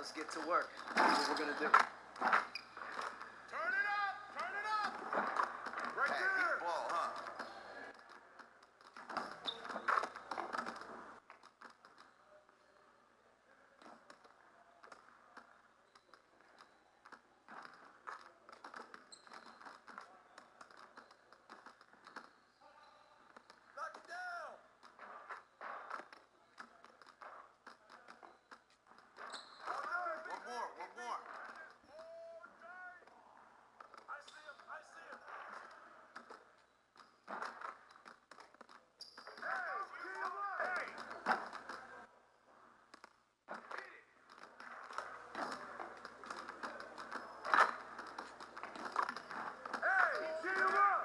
let's get to work. That's what we're gonna do. Turn it up! Turn it up! Right there! Ball, huh? Knock it down! One more. I see him! I see him! Hey! Get him up!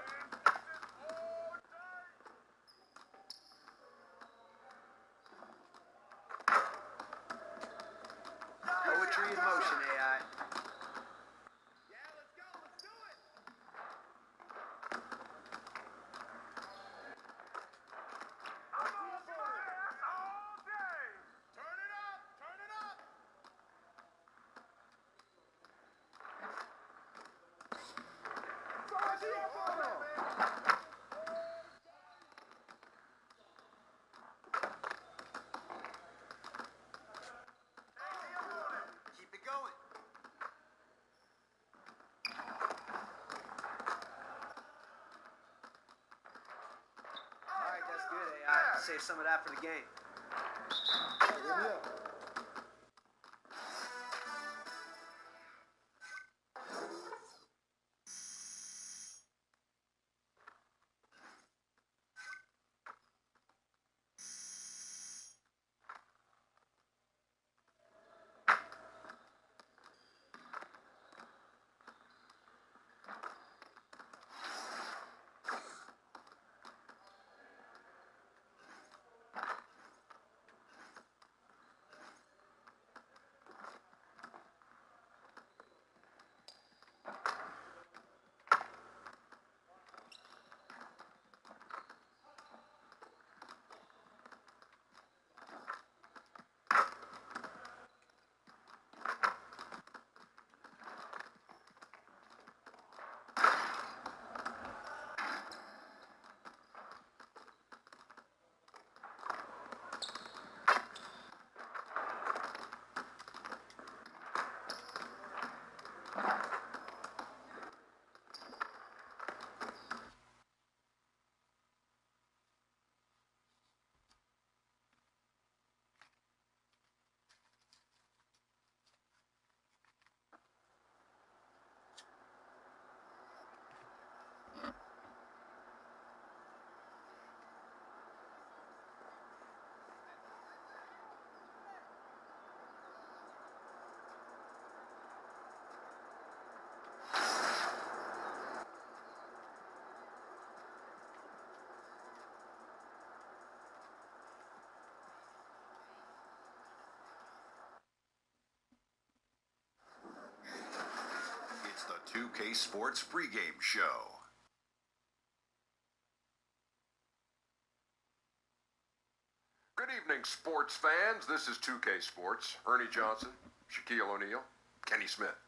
Poetry in motion, AI. Yeah, let's go! Let's do it! I'm on my ass all day! Turn it up! Turn it up! Keep it going. All right, that's good, AI. Save some of that for the game. It's the 2K Sports pregame show. Good evening, sports fans. This is 2K Sports. Ernie Johnson, Shaquille O'Neal, Kenny Smith.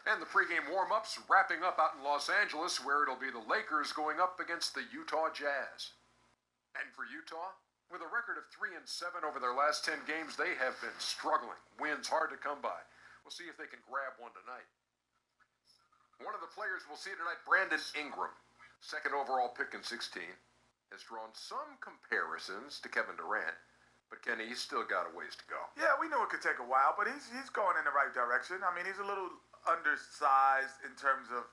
And the pregame warm-ups wrapping up out in Los Angeles, where it'll be the Lakers going up against the Utah Jazz. And for Utah, with a record of 3-7 over their last 10 games, they have been struggling. Wins hard to come by. We'll see if they can grab one tonight. One of the players we'll see tonight, Brandon Ingram, second overall pick in 16, has drawn some comparisons to Kevin Durant. But Kenny, he's still got a ways to go. Yeah, we know it could take a while, but he's going in the right direction. I mean, he's a little undersized in terms of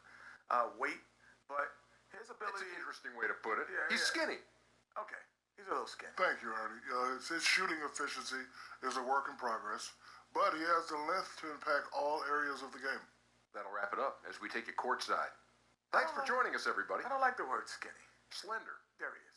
weight, but his ability... That's an interesting way to put it. Yeah, He's yeah. skinny. Okay, he's a little skinny. Thank you, Ernie. His shooting efficiency is a work in progress, but he has the length to impact all areas of the game. That'll wrap it up as we take it courtside. Thanks for joining us, everybody. I don't like the word skinny. Slender. There he is.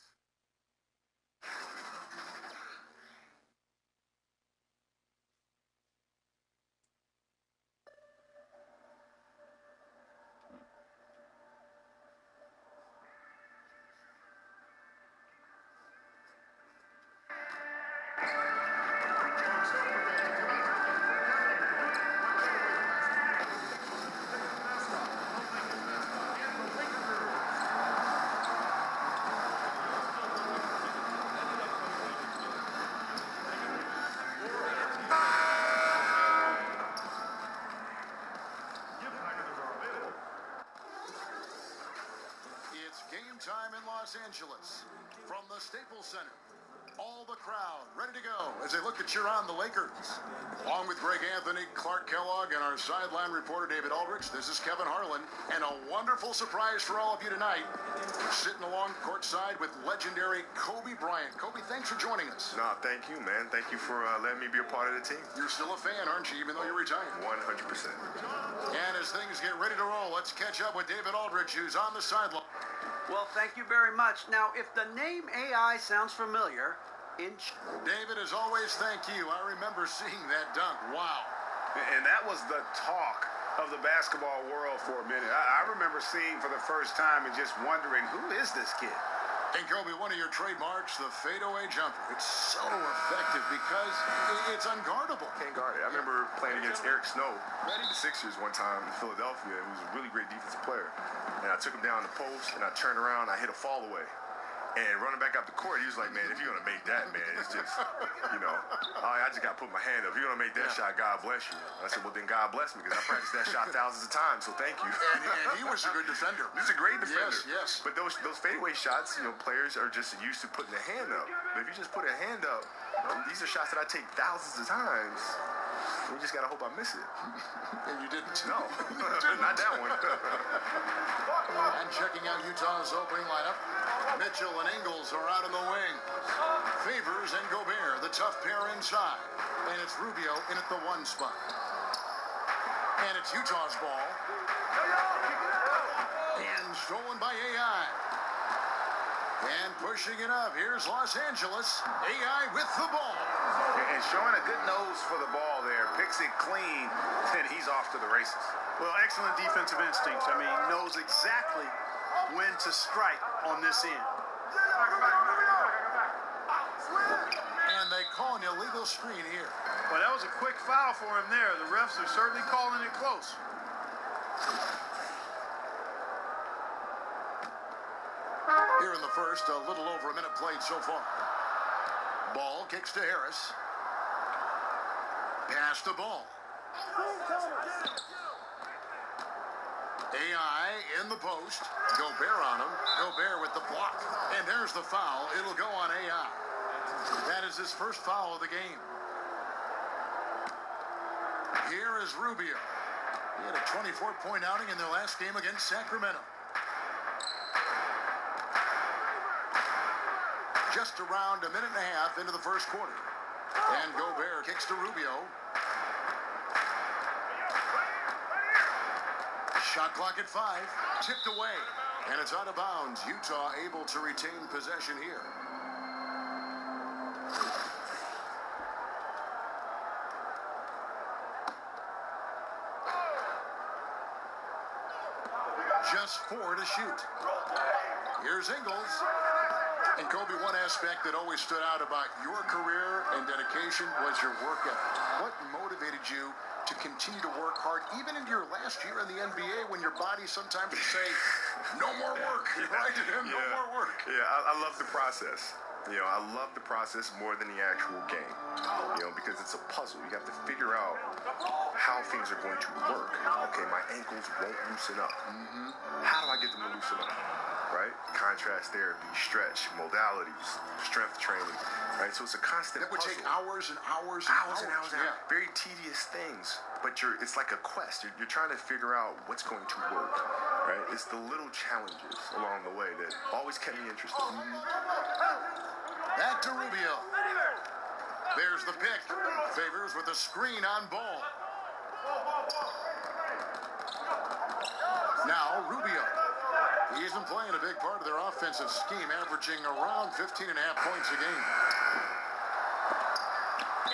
Los Angeles, from the Staples Center. All the crowd ready to go as they look to cheer on the Lakers. Along with Greg Anthony, Clark Kellogg, and our sideline reporter David Aldrich, this is Kevin Harlan, and a wonderful surprise for all of you tonight. We're sitting along courtside with legendary Kobe Bryant. Kobe, thanks for joining us. No, thank you, man. Thank you for letting me be a part of the team. You're still a fan, aren't you, even though you're retired? 100%. And as things get ready to roll, let's catch up with David Aldrich, who's on the sideline. Well, thank you very much. Now, if the name AI sounds familiar, David, as always, thank you. I remember seeing that dunk. Wow. And that was the talk of the basketball world for a minute. I remember seeing for the first time and just wondering, who is this kid? And Kobe, one of your trademarks, the fadeaway jumper. It's so effective because it's unguardable. Can't guard it. I remember playing against Eric Snow, the Sixers, one time in Philadelphia, who was a really great defensive player. And I took him down the post, and I turned around, I hit a fall away. And running back up the court, he was like, man, if you're going to make that, man, it's just, I just got to put my hand up. If you're going to make that shot, God bless you. I said, well, then God bless me, because I practiced that shot thousands of times, so thank you. And he was a good defender. He was a great defender. Yes. But those fadeaway shots, players are just used to putting their hand up. But if you just put a hand up, these are shots that I take thousands of times. We just got to hope I miss it. And you didn't. No, not that one. And checking out Utah's opening lineup, Mitchell and Ingles are out in the wing. Favors and Gobert, the tough pair inside. And it's Rubio in at the one spot. And it's Utah's ball. And stolen by AI. And pushing it up, here's Los Angeles. AI with the ball. And showing a good nose for the ball there. Picks it clean, and he's off to the races. Well, excellent defensive instincts. I mean, he knows exactly when to strike on this end. And they call an illegal screen here. Well, that was a quick foul for him there. The refs are certainly calling it close. Here in the first, a little over a minute played so far. Ball kicks to Harris. Pass the ball. AI in the post. Gobert on him. Gobert with the block. And there's the foul. It'll go on AI. That is his first foul of the game. Here is Rubio. He had a 24-point outing in their last game against Sacramento. Just around a minute and a half into the first quarter. And Gobert kicks to Rubio. Shot clock at 5. Tipped away. And it's out of bounds. Utah able to retain possession here. Just 4 to shoot. Here's Ingles. And Kobe, one aspect that always stood out about your career and dedication was your work ethic. What motivated you to continue to work hard, even into your last year in the NBA, when your body sometimes would say, no more work, right? No more work. Yeah, I love the process. I love the process more than the actual game, because it's a puzzle. You have to figure out how things are going to work. Okay, my ankles won't loosen up. How do I get them to loosen up? Right? Contrast therapy, stretch, modalities, strength training, right? So it's a constant That would puzzle. take hours and hours and hours. And hours. Yeah. Very tedious things, but it's like a quest. You're trying to figure out what's going to work, right? It's the little challenges along the way that always kept me interested. Back to Rubio. There's the pick. Favors with a screen on ball. Now Rubio. He's been playing a big part of their offensive scheme, averaging around 15.5 points a game.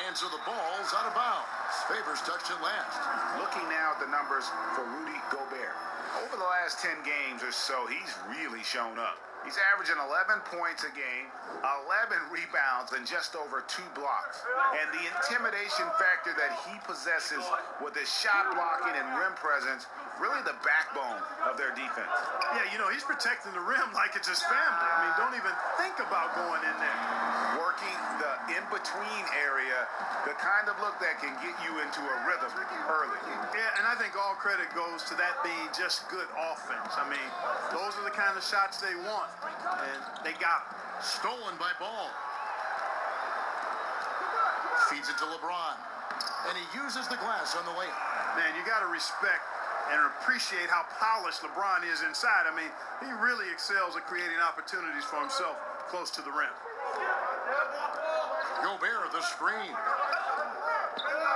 And so the ball's out of bounds. Favors touched it last. Looking now at the numbers for Rudy Gobert. Over the last 10 games or so, he's really shown up. He's averaging 11 points a game, 11 rebounds, and just over 2 blocks. And the intimidation factor that he possesses with his shot blocking and rim presence, really the backbone of their defense. Yeah, he's protecting the rim like it's his family. I mean, don't even think about going in there. Working the in-between area, the kind of look that can get you in into a rhythm early. Yeah, and I think all credit goes to that being just good offense. I mean, those are the kind of shots they want, and they got them. Stolen by Ball. Feeds it to LeBron. And he uses the glass on the layup. Man, you got to respect and appreciate how polished LeBron is inside. I mean, he really excels at creating opportunities for himself close to the rim. Gobert, the screen.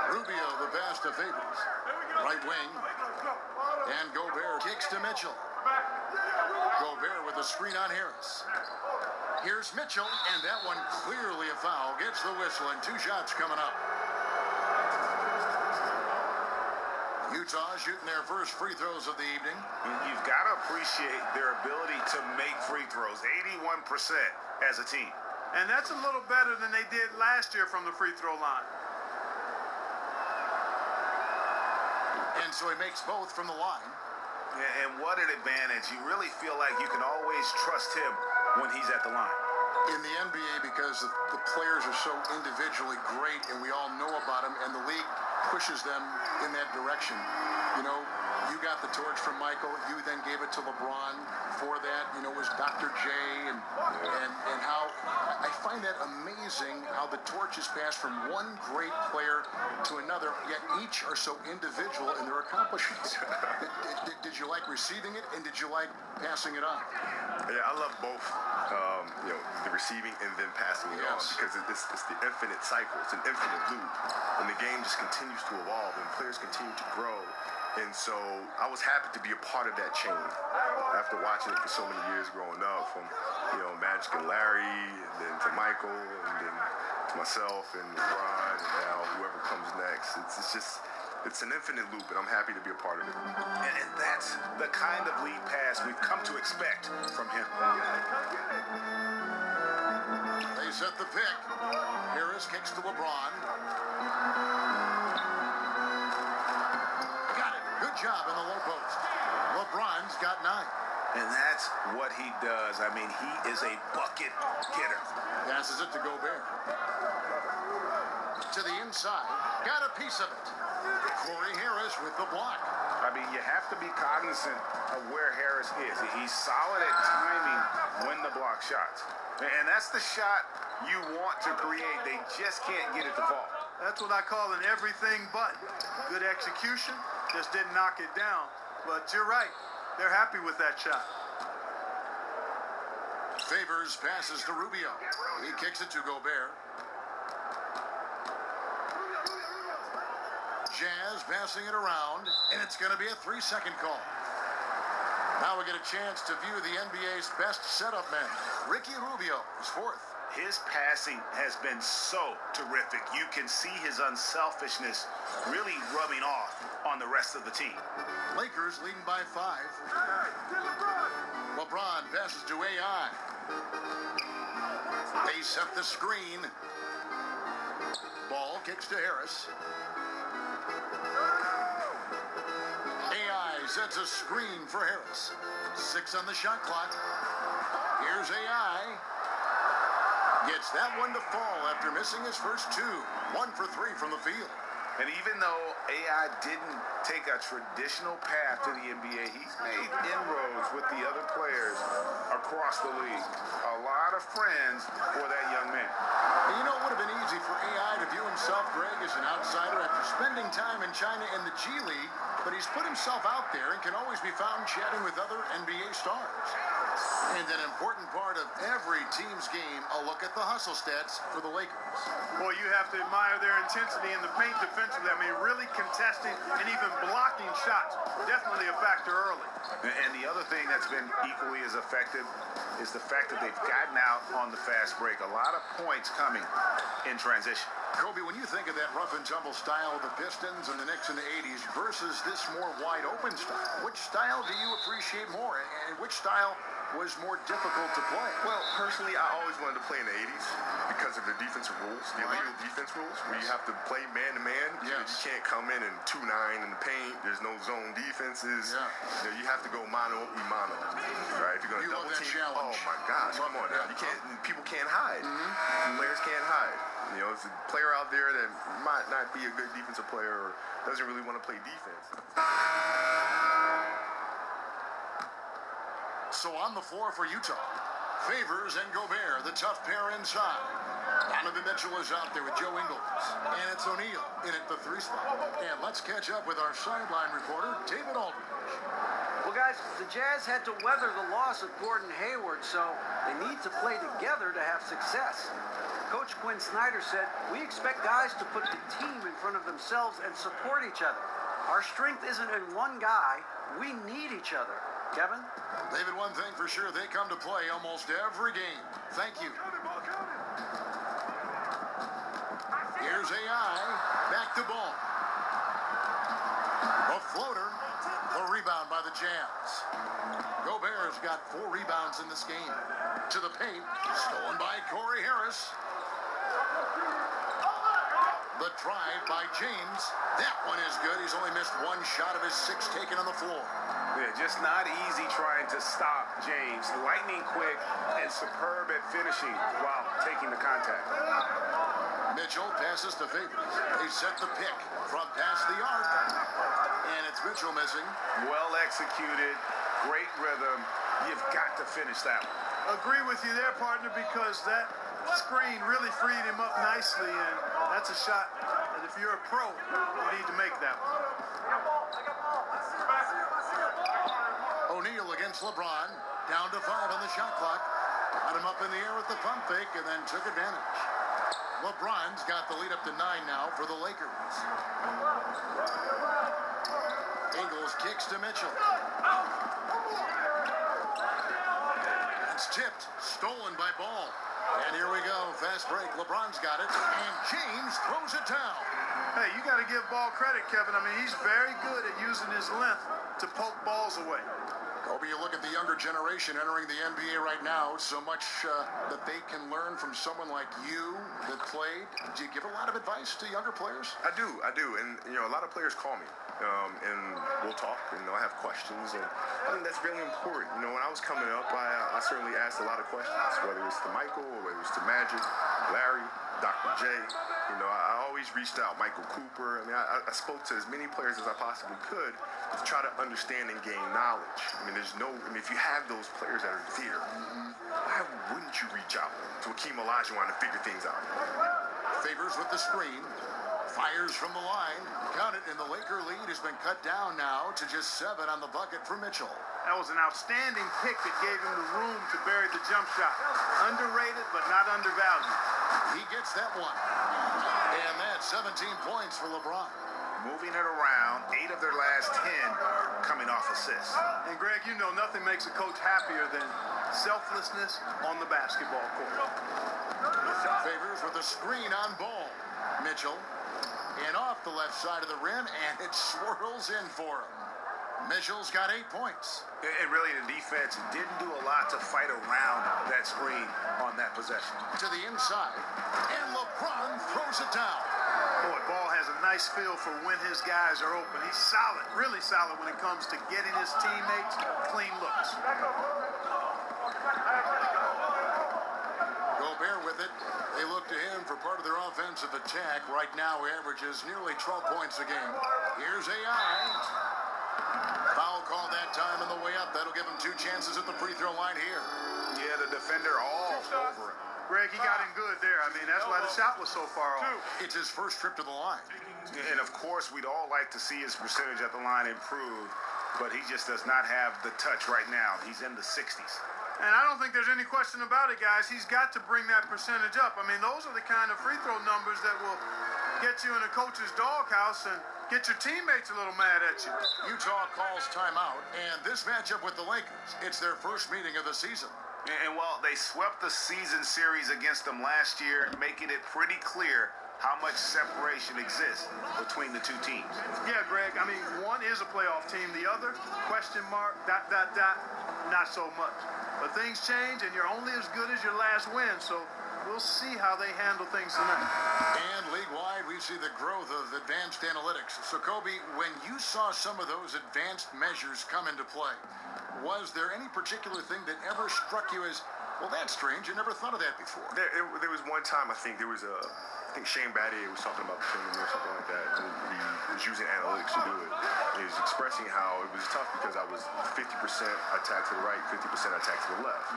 Rubio, the pass to Favors. Right wing. And Gobert kicks to Mitchell. Gobert with a screen on Harris. Here's Mitchell, and that one clearly a foul. Gets the whistle, and 2 shots coming up. Utah shooting their first free throws of the evening. You've got to appreciate their ability to make free throws, 81% as a team. And that's a little better than they did last year from the free throw line. And so he makes both from the line. And what an advantage. You really feel like you can always trust him when he's at the line. In the NBA, because the players are so individually great and we all know about them, and the league pushes them in that direction. You know, you got the torch from Michael. You then gave it to LeBron. Before that, you know, was Dr. J. And how I find that amazing how the torch is passed from one great player to another, yet each are so individual in their accomplishments. Did you like receiving it, and did you like passing it on? Yeah, I love both. You know, the receiving and then passing it on, because it's the infinite cycle. It's an infinite loop, and the game just continues to evolve, and players continue to grow. And so I was happy to be a part of that chain after watching it for so many years growing up, from, you know, Magic and Larry, and then to Michael, and then to myself and LeBron, and now whoever comes next. It's an infinite loop, and I'm happy to be a part of it. And that's the kind of lead pass we've come to expect from him. They set the pick. Harris kicks to LeBron. Got it. Good job in the low post. LeBron's got 9. And that's what he does. I mean, he is a bucket getter. Passes it to Gobert. To the inside. Got a piece of it. Corey Harris with the block. I mean, you have to be cognizant of where Harris is. He's solid at timing when the block shots. And that's the shot you want to create. They just can't get it to fall. That's what I call an everything but. Good execution, just didn't knock it down. But you're right, they're happy with that shot. Favors passes to Rubio. He kicks it to Gobert. Jazz passing it around, and it's going to be a 3-second call. Now we get a chance to view the NBA's best setup men. Ricky Rubio is 4th. His passing has been so terrific. You can see his unselfishness really rubbing off on the rest of the team. Lakers leading by 5. LeBron passes to AI. They set the screen. Ball kicks to Harris. AI sets a screen for Harris. 6 on the shot clock. Here's AI. Gets that one to fall after missing his first 2. 1 for 3 from the field. And even though AI didn't take a traditional path to the NBA, he's made inroads with the other players across the league. A lot of friends for that young man. And you know, it would have been easy for AI to view himself, Greg, as an outsider after spending time in China in the G League, but he's put himself out there and can always be found chatting with other NBA stars. And an important part of every team's game, a look at the hustle stats for the Lakers. Boy, you have to admire their intensity in the paint defensively. I mean, really contesting and even blocking shots. Definitely a factor early. And the other thing that's been equally as effective is the fact that they've gotten out on the fast break. A lot of points coming in transition. Kobe, when you think of that rough and tumble style of the Pistons and the Knicks in the 80s versus this more wide open style, which style do you appreciate more? And which style was more difficult to play? Well, personally, I always wanted to play in the 80s because of the defensive rules, the illegal defense rules, where you have to play man-to-man. Yes. You can't come in and 2-9 in the paint. There's no zone defenses. Yeah. You have to go mano-a-mano, right? If you're going to double team, challenge. oh my gosh, come on now. You can't. People can't hide. Players can't hide. It's a player out there that might not be a good defensive player or doesn't really want to play defense. So on the floor for Utah, Favors and Gobert, the tough pair inside. Donovan Mitchell is out there with Joe Ingles, and it's O'Neal in at the 3 spot. And let's catch up with our sideline reporter, David Aldridge. Well, guys, the Jazz had to weather the loss of Gordon Hayward, so they need to play together to have success. Coach Quinn Snyder said, "We expect guys to put the team in front of themselves and support each other. Our strength isn't in one guy. We need each other." Kevin? David, one thing for sure, they come to play almost every game. Thank you. Here's AI, back to ball. A floater, the rebound by the Jazz. Gobert's got 4 rebounds in this game. To the paint, stolen by Corey Harris. The drive by James. That one is good. He's only missed 1 shot of his 6 taken on the floor. Yeah, just not easy trying to stop James. Lightning quick and superb at finishing while taking the contact. Mitchell passes to Favors. They set the pick from past the arc. And it's Mitchell missing. Well executed, great rhythm. You've got to finish that one. Agree with you there, partner, because that screen really freed him up nicely, and that's a shot that if you're a pro, you need to make that one. O'Neal against LeBron. Down to 5 on the shot clock. Got him up in the air with the pump fake and then took advantage. LeBron's got the lead up to 9 now for the Lakers. Ingles kicks to Mitchell. It's tipped. Stolen by Ball. And here we go. Fast break. LeBron's got it. And James throws it down. Hey, you got to give Ball credit, Kevin. I mean, he's very good at using his length to poke balls away. Kobe, you look at the younger generation entering the NBA right now, so much that they can learn from someone like you that played. Do you give a lot of advice to younger players? I do. And, a lot of players call me, and we'll talk, and I have questions, and I think that's really important. When I was coming up, I certainly asked a lot of questions, whether it's to Michael or whether it's to Magic, Larry, Dr. J. I always reached out, Michael Cooper. I spoke to as many players as I possibly could to try to understand and gain knowledge. If you have those players that are there, why wouldn't you reach out to Akeem Olajuwon to figure things out? Favors with the screen. Fires from the line. Count it, and the Laker lead has been cut down now to just 7 on the bucket for Mitchell. That was an outstanding pick that gave him the room to bury the jump shot. Underrated, but not undervalued. He gets that one. And that's 17 points for LeBron. Moving it around, 8 of their last 10 coming off assists. And Greg, nothing makes a coach happier than selflessness on the basketball court. Favors with a screen on Ball. Mitchell. And off the left side of the rim, and it swirls in for him. Mitchell's got 8 points. And really, the defense didn't do a lot to fight around that screen on that possession. To the inside, and LeBron throws it down. Boy, Ball has a nice feel for when his guys are open. He's solid, really solid when it comes to getting his teammates clean looks. Gobert with it. They look to him for part of their offensive attack. Right now, he averages nearly 12 points a game. Here's AI. Foul call that time on the way up. That'll give him 2 chances at the free throw line here. Yeah, the defender all over him. Greg, he got him good there. That's why the shot was so far off. It's his first trip to the line. And, of course, we'd all like to see his percentage at the line improve, but he just does not have the touch right now. He's in the 60s. And I don't think there's any question about it, guys. He's got to bring that percentage up. Those are the kind of free throw numbers that will get you in a coach's doghouse and get your teammates a little mad at you. Utah calls timeout, and this matchup with the Lakers, it's their first meeting of the season. And while they swept the season series against them last year, making it pretty clear how much separation exists between the two teams. Yeah, Greg, I mean, one is a playoff team. The other, question mark, ... not so much. But things change, and you're only as good as your last win. So we'll see how they handle things tonight. And league-wide, we see the growth of advanced analytics. So, Kobe, when you saw some of those advanced measures come into play, was there any particular thing that ever struck you as, well, that's strange, I never thought of that before? There was one time, I think Shane Battier was talking about the tournament or something like that, and he was using analytics to do it. He was expressing how it was tough because I was 50% attack to the right, 50% attack to the left,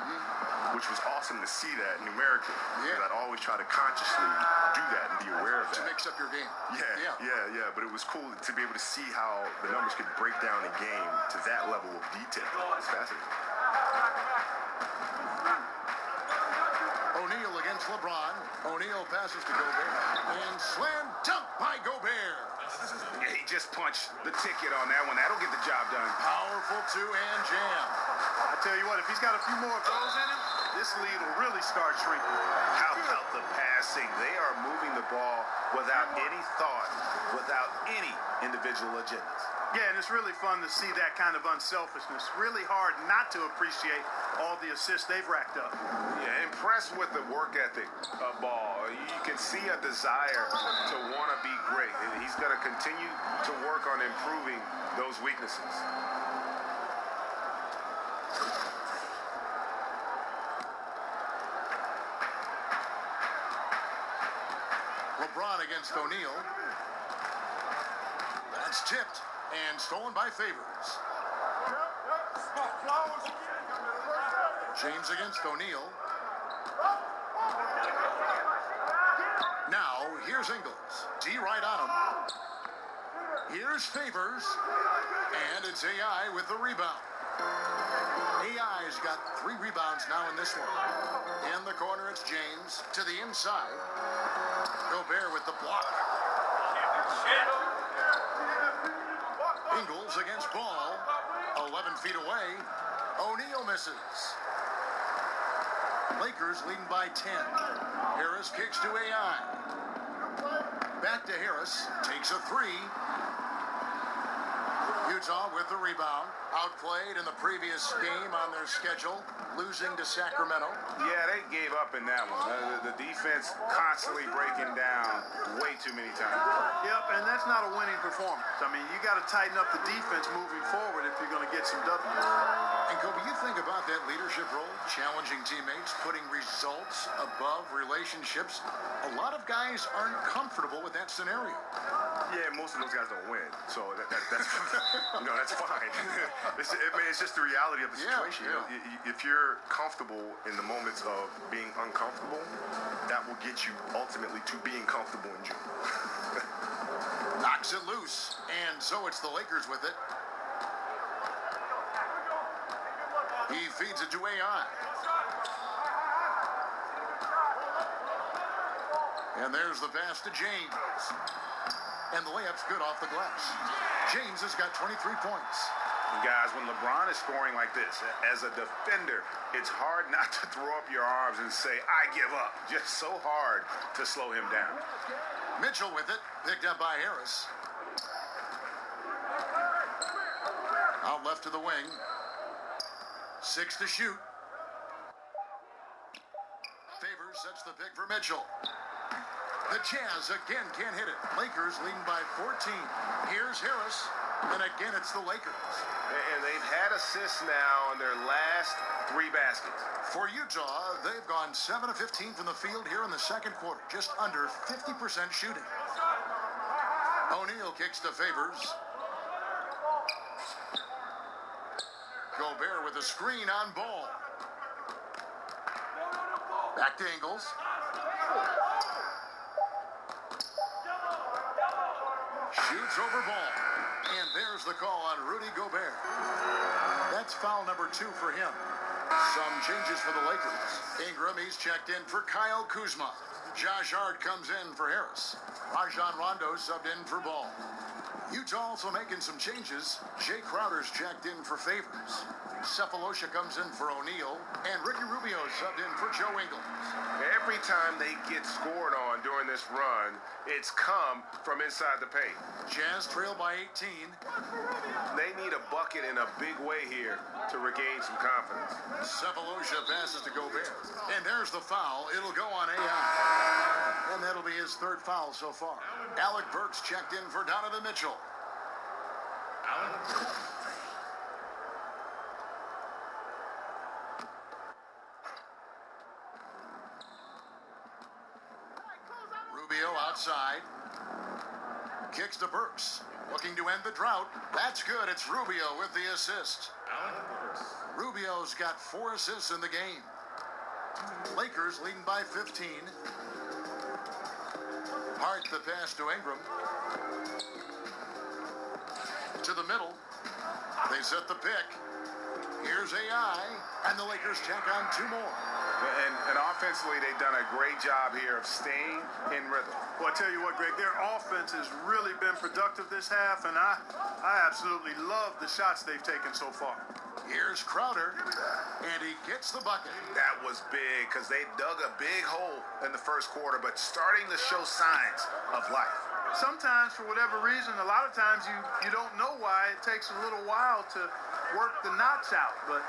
which was awesome to see that numerically. Yeah. I'd always try to consciously do that and be aware of that. To mix up your game. Yeah. But it was cool to be able to see how the numbers could break down a game to that level of detail. It's fascinating. O'Neal against LeBron. O'Neal passes to Gobert. And slam dunk by Gobert. Yeah, he just punched the ticket on that one. That'll get the job done. Powerful two-hand jam. I tell you what, if he's got a few more of those in him, this lead will really start shrinking. How about the passing? They are moving the ball without any thought, without any individual agendas. Yeah, and it's really fun to see that kind of unselfishness. Really hard not to appreciate all the assists they've racked up. Yeah, impressed with the work ethic of Ball. You can see a desire to want to be great. And he's going to continue to work on improving those weaknesses. LeBron against O'Neal. That's tipped and stolen by Favors. James against O'Neal. Now, here's Ingles. D right on him. Here's Favors. And it's AI with the rebound. AI's got 3 rebounds now in this one. In the corner, it's James. To the inside. Gobert with the block. Ingles against Ball. 11 feet away. O'Neal misses. Lakers leading by 10. Harris kicks to AI. Back to Harris. Takes a 3. Utah with the rebound. Outplayed in the previous game on their schedule. Losing to Sacramento. Yeah, they gave up in that one. The defense constantly breaking down way too many times. Yep, and that's not a winning performance. I mean, you got to tighten up the defense moving forward if you're going to get some W's. And Kobe, you think about that leadership role, challenging teammates, putting results above relationships. A lot of guys aren't comfortable with that scenario. Yeah, most of those guys don't win, so that's that's fine. It's just the reality of the situation. Yeah. You know, if you're comfortable in the moments of being uncomfortable, that will get you ultimately to being comfortable in June. Knocks it loose, and so it's the Lakers with it. He feeds it to AI. And there's the pass to James. And the layup's good off the glass. James has got 23 points. Guys, when LeBron is scoring like this, as a defender, it's hard not to throw up your arms and say, I give up. Just so hard to slow him down. Mitchell with it, picked up by Harris. Out left to the wing. 6 to shoot. Favors sets the pick for Mitchell. The Jazz again can't hit it. Lakers leading by 14. Here's Harris, and again it's the Lakers. And they've had assists now on their last 3 baskets. For Utah, they've gone 7 of 15 from the field here in the second quarter. Just under 50% shooting. O'Neal kicks to Favors. Gobert with a screen on Ball. Back to Ingles. Shoots over Ball. And there's the call on Rudy Gobert. That's foul number 2 for him. Some changes for the Lakers. Ingram, he's checked in for Kyle Kuzma. Josh Hart comes in for Harris. Rajon Rondo subbed in for Ball. Utah also making some changes. Jay Crowder's checked in for Favors. Cephalosha comes in for O'Neal. And Ricky Rubio subbed in for Joe Ingles. Every time they get scored on, during this run, it's come from inside the paint. Jazz trail by 18. They need a bucket in a big way here to regain some confidence. Sefolosha passes to Gobert. And there's the foul. It'll go on AI. And that'll be his third foul so far. Alec Burks checked in for Donovan Mitchell. Rubio outside. Kicks to Burks. Looking to end the drought. That's good. It's Rubio with the assist. Rubio's got 4 assists in the game. Lakers leading by 15. Hart the pass to Ingram. To the middle. They set the pick. Here's AI. And the Lakers tack on 2 more. And offensively, they've done a great job here of staying in rhythm. Well, I tell you what, Greg, their offense has really been productive this half, and I absolutely love the shots they've taken so far. Here's Crowder, and he gets the bucket. That was big because they dug a big hole in the first quarter, but starting to show signs of life. Sometimes, for whatever reason, a lot of times you don't know why. It takes a little while to work the knots out, but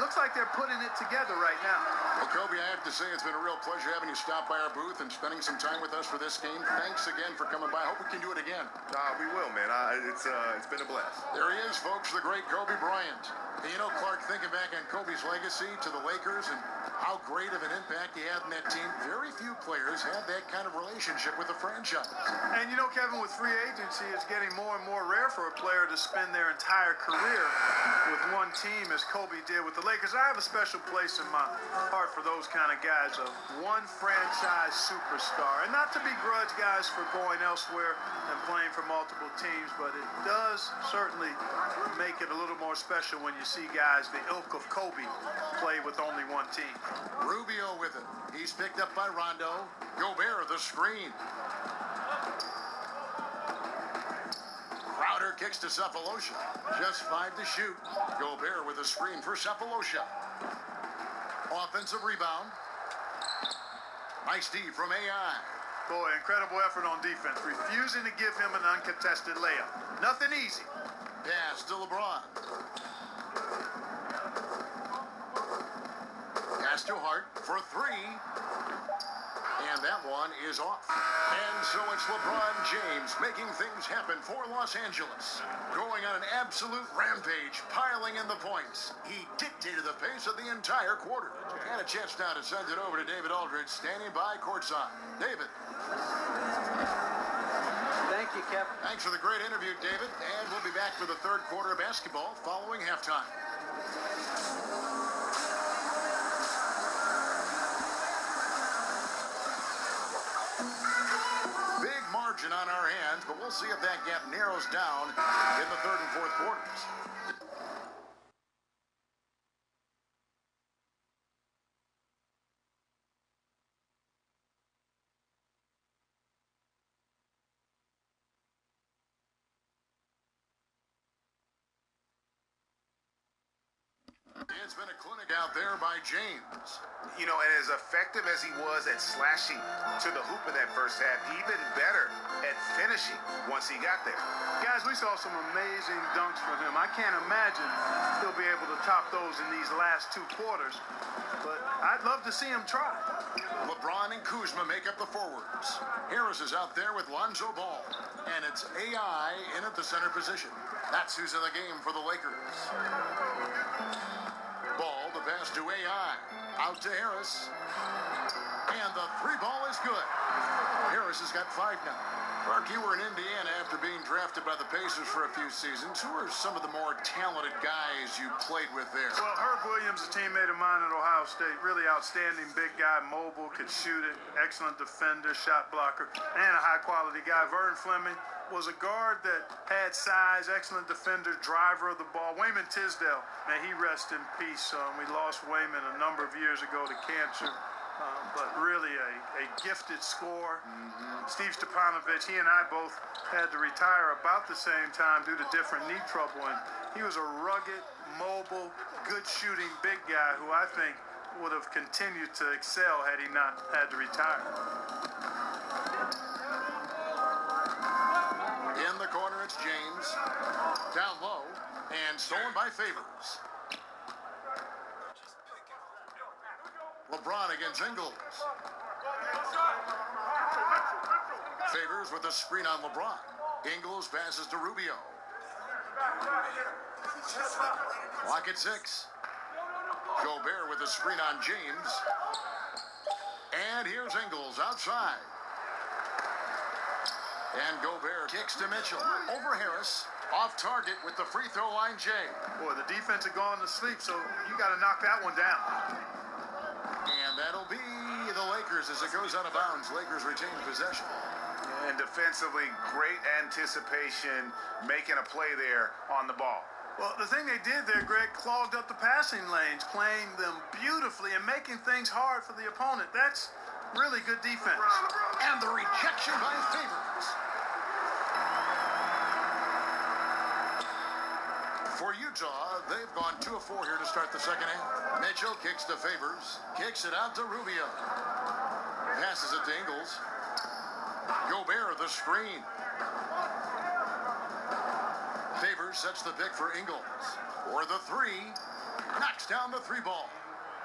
looks like they're putting it together right now. Well, Kobe, I have to say it's been a real pleasure having you stop by our booth and spending some time with us for this game. Thanks again for coming by. I hope we can do it again. We will, man. It's been a blast. There he is, folks, the great Kobe Bryant. And you know, Clark, thinking back on Kobe's legacy to the Lakers and how great of an impact he had in that team, very few players had that kind of relationship with the franchise. And you know, Kevin, with free agency, it's getting more and more rare for a player to spend their entire career with one team as Kobe did with the Lakers. I have a special place in my heart for those kind of guys, of one franchise superstar. And not to begrudge guys for going elsewhere and playing for multiple teams, but it does certainly make it a little more special when you see guys the ilk of Kobe play with only one team. Rubio with it. He's picked up by Rondo. Gobert the screen. Crowder kicks to Sefolosha. Just 5 to shoot. Gobert with a screen for Sefolosha. Offensive rebound. Nice D from AI. Boy, incredible effort on defense. Refusing to give him an uncontested layup. Nothing easy. Pass to LeBron. Pass to Hart for 3. And that one is off. And so it's LeBron James making things happen for Los Angeles. Going on an absolute rampage, piling in the points. He dictated the pace of the entire quarter. And a chance now to send it over to David Aldridge, standing by courtside. David. Thank you, Kev. Thanks for the great interview, David. And we'll be back for the third quarter of basketball following halftime. Big margin on our hands, but we'll see if that gap narrows down in the third and fourth quarters. It's been a clinic out there by James. You know, and as effective as he was at slashing to the hoop in that first half, even better at finishing once he got there. Guys, we saw some amazing dunks from him. I can't imagine he'll be able to top those in these last 2 quarters, but I'd love to see him try. LeBron and Kuzma make up the forwards. Harris is out there with Lonzo Ball, and it's AI in at the center position. That's who's in the game for the Lakers. Ball, the pass to AI. Out to Harris. And the 3 ball is good. Harris has got 5 now. Clark, you were in Indiana after being drafted by the Pacers for a few seasons. Who are some of the more talented guys you played with there? Well, Herb Williams, a teammate of mine at Ohio State, really outstanding big guy, mobile, could shoot it, excellent defender, shot blocker, and a high-quality guy. Vern Fleming was a guard that had size, excellent defender, driver of the ball. Wayman Tisdale, may he rest in peace. We lost Wayman a number of years ago to cancer. But really a gifted scorer. Steve Stepanovich, he and I both had to retire about the same time due to different knee trouble. And he was a rugged, mobile, good shooting big guy who I think would have continued to excel had he not had to retire. And stolen by Favors. LeBron against Ingles. Favors with a screen on LeBron. Ingles passes to Rubio. Clock at 6. Gobert with a screen on James. And here's Ingles outside. And Gobert kicks to Mitchell. Over Harris. Off target with the free throw line, Jay. Boy, the defense had gone to sleep, so you got to knock that one down. And that'll be the Lakers as it goes out of bounds. Lakers retain possession. And defensively, great anticipation, making a play there on the ball. Well, the thing they did there, Greg, clogged up the passing lanes, playing them beautifully and making things hard for the opponent. That's really good defense. And the rejection by Favors. For Utah, they've gone 2 of 4 here to start the second half. Mitchell kicks to Favors, kicks it out to Rubio. Passes it to Ingles. Gobert the screen. Favors sets the pick for Ingles. For the 3, knocks down the 3 ball.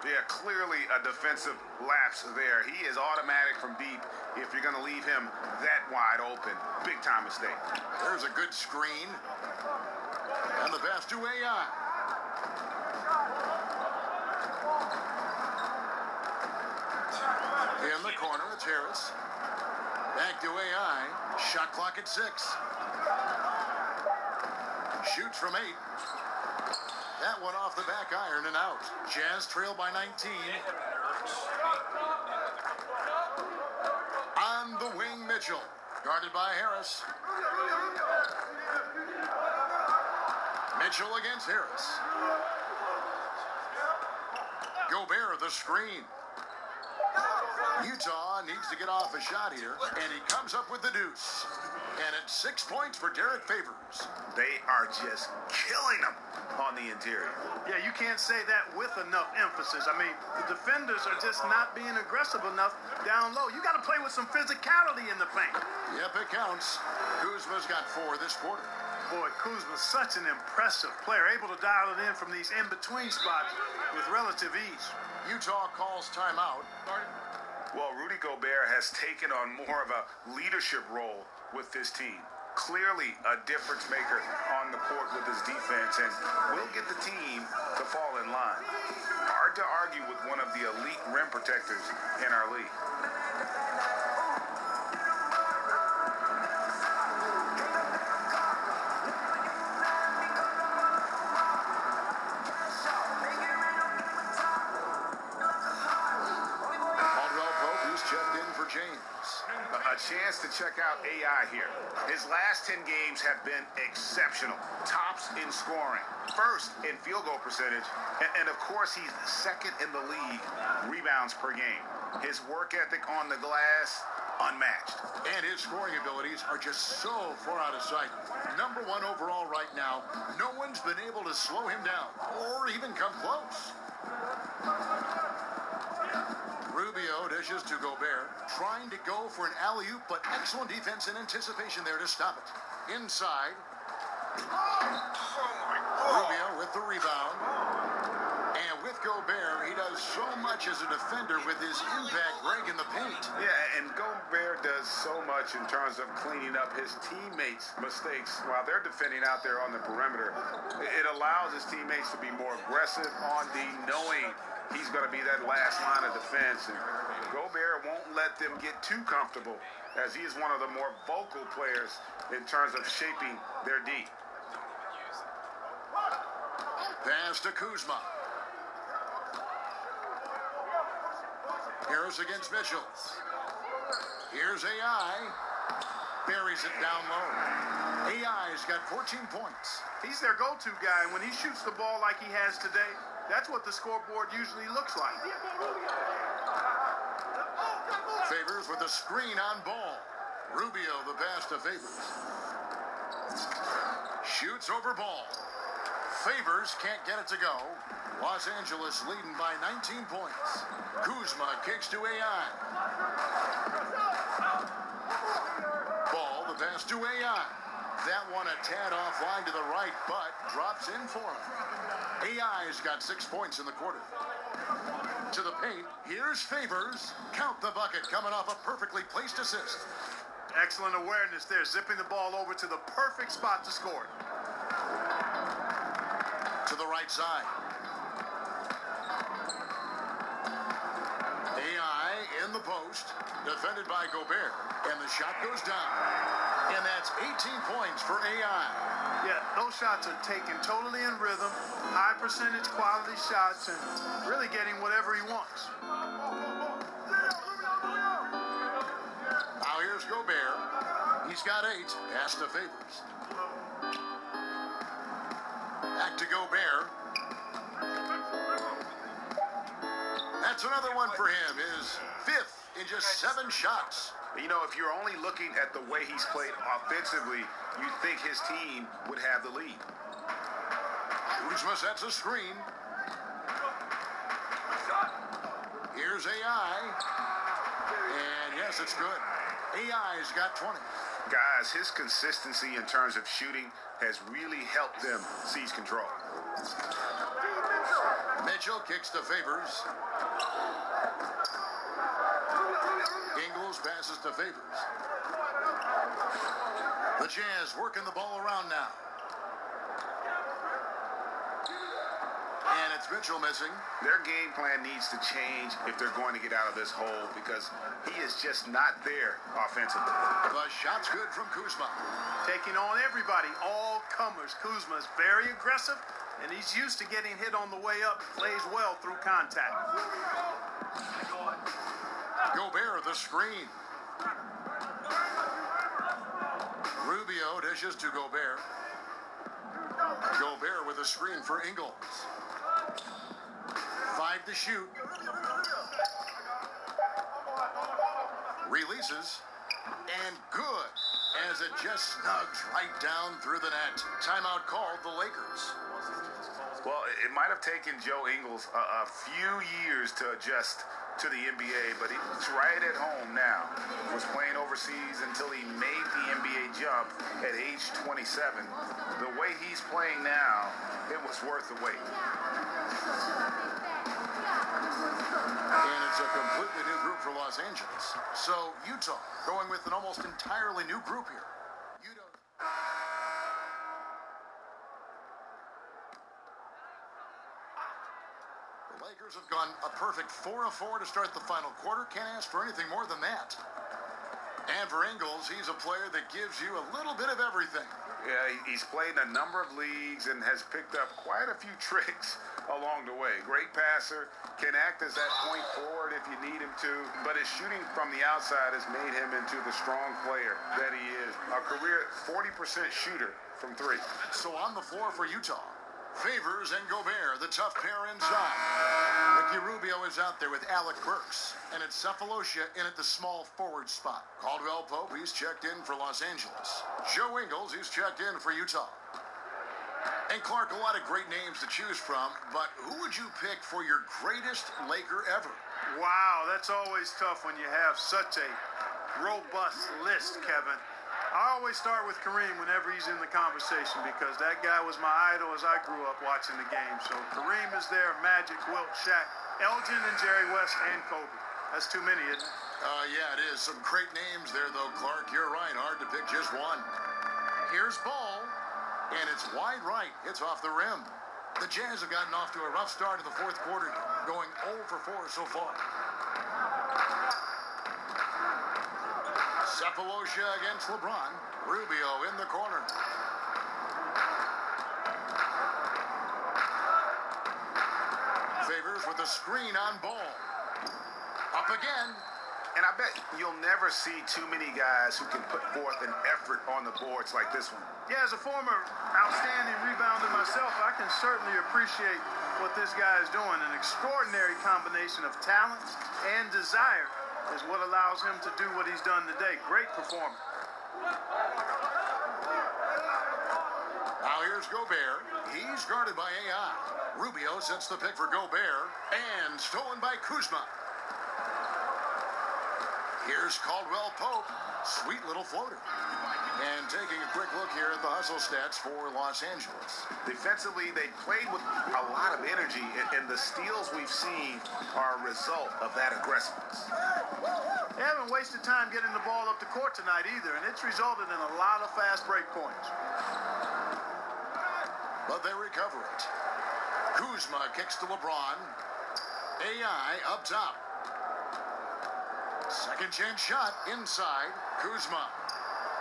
Yeah, clearly a defensive lapse there. He is automatic from deep if you're going to leave him that wide open. Big time mistake. There's a good screen. And the pass to AI. In the corner, it's Harris. Back to AI. Shot clock at 6. Shoots from 8. That one off the back iron and out. Jazz trail by 19. On the wing, Mitchell. Guarded by Harris. Mitchell against Harris. Gobert the screen. Utah needs to get off a shot here, and he comes up with the deuce. And it's 6 points for Derek Favors. They are just killing him on the interior. Yeah, you can't say that with enough emphasis. I mean, the defenders are just not being aggressive enough down low. You got to play with some physicality in the paint. Yep, it counts. Kuzma's got 4 this quarter. Boy, Kuzma's such an impressive player, able to dial it in from these in-between spots with relative ease. Utah calls timeout. Well, Rudy Gobert has taken on more of a leadership role with this team. Clearly a difference maker on the court with his defense, and will get the team to fall in line. Hard to argue with one of the elite rim protectors in our league. A chance to check out AI here. His last 10 games have been exceptional. Tops in scoring, first in field goal percentage, and of course he's second in the league rebounds per game. His work ethic on the glass, unmatched. And his scoring abilities are just so far out of sight. Number 1 overall right now. No one's been able to slow him down or even come close. Rubio dishes to Gobert, trying to go for an alley-oop, but excellent defense and anticipation there to stop it. Inside. Rubio with the rebound. And with Gobert, he does so much as a defender with his impact break in the paint. Yeah, and Gobert does so much in terms of cleaning up his teammates' mistakes while they're defending out there on the perimeter. It allows his teammates to be more aggressive on D, knowing he's going to be that last line of defense. And Gobert won't let them get too comfortable, as he is one of the more vocal players in terms of shaping their D. Pass to Kuzma. Harris against Mitchell. Here's AI. Buries it down low. AI's got 14 points. He's their go-to guy, and when he shoots the ball like he has today, that's what the scoreboard usually looks like. Favors with a screen on ball. Rubio the pass to Favors. Shoots over ball. Favors can't get it to go. Los Angeles leading by 19 points. Kuzma kicks to AI. Ball, the pass to AI. That one a tad offline to the right, but drops in for him. AI's got 6 points in the quarter. To the paint, here's Favors. Count the bucket, coming off a perfectly placed assist. Excellent awareness there, zipping the ball over to the perfect spot to score. To the right side. AI in the post, defended by Gobert, and the shot goes down. And that's 18 points for AI. Yeah, those shots are taken totally in rhythm, high percentage quality shots, and really getting whatever he wants. Now here's Gobert. He's got 8. Pass to Favors. Back to Gobert. That's another one for him. His 5th in just 7 shots. You know, if you're only looking at the way he's played offensively, you'd think his team would have the lead. Kuzma sets a screen. Here's AI. And yes, it's good. AI's got 20. Guys, his consistency in terms of shooting has really helped them seize control. Mitchell kicks to Favors. Ingles passes to Favors. The Jazz working the ball around now. And it's Mitchell missing. Their game plan needs to change if they're going to get out of this hole because he is just not there offensively. The shot's good from Kuzma. Taking on everybody, all comers. Kuzma's very aggressive, and he's used to getting hit on the way up. Plays well through contact. Gobert the screen. Rubio dishes to Gobert. Gobert with a screen for Ingles. 5 to shoot. Releases. And good. As it just snugs right down through the net. Timeout called the Lakers. Well, it might have taken Joe Ingles a few years to adjust to the NBA, but he's right at home now. Was playing overseas until he made the NBA jump at age 27. The way he's playing now, it was worth the wait. And it's a completely new group for Los Angeles. So Utah going with an almost entirely new group here. The Lakers have gone a perfect 4 of 4 to start the final quarter. Can't ask for anything more than that. And for Ingles, he's a player that gives you a little bit of everything. Yeah, he's played in a number of leagues and has picked up quite a few tricks along the way. Great passer, can act as that point forward if you need him to, but his shooting from the outside has made him into the strong player that he is. A career 40% shooter from 3. So on the floor for Utah, Favors and Gobert, the tough pair inside. Ricky Rubio is out there with Alec Burks, and it's Cephalosha in at the small forward spot. Caldwell Pope, he's checked in for Los Angeles. Joe Ingles, he's checked in for Utah. And Clark, a lot of great names to choose from, but who would you pick for your greatest Laker ever? Wow, that's always tough when you have such a robust list, Kevin. I always start with Kareem whenever he's in the conversation because that guy was my idol as I grew up watching the game. So Kareem is there, Magic, Wilt, Shaq, Elgin, and Jerry West, and Kobe. That's too many, isn't it? Yeah, it is. Some great names there, though, Clark. You're right. Hard to pick just one. Here's ball, and it's wide right. It's off the rim. The Jazz have gotten off to a rough start in the fourth quarter, going 0 for 4 so far. Cephalosha against LeBron. Rubio in the corner. Favors with a screen on ball. Up again. And I bet you'll never see too many guys who can put forth an effort on the boards like this one. Yeah, as a former outstanding rebounder myself, I can certainly appreciate what this guy is doing. An extraordinary combination of talent and desire is what allows him to do what he's done today. Great performance. Now here's Gobert. He's guarded by AI. Rubio sets the pick for Gobert. And stolen by Kuzma. Here's Caldwell Pope. Sweet little floater. And taking a quick look here at the hustle stats for Los Angeles. Defensively, they played with a lot of energy, and the steals we've seen are a result of that aggressiveness. They haven't wasted time getting the ball up the court tonight either, and it's resulted in a lot of fast break points. But they recover it. Kuzma kicks to LeBron. AI up top. Second chance shot inside. Kuzma.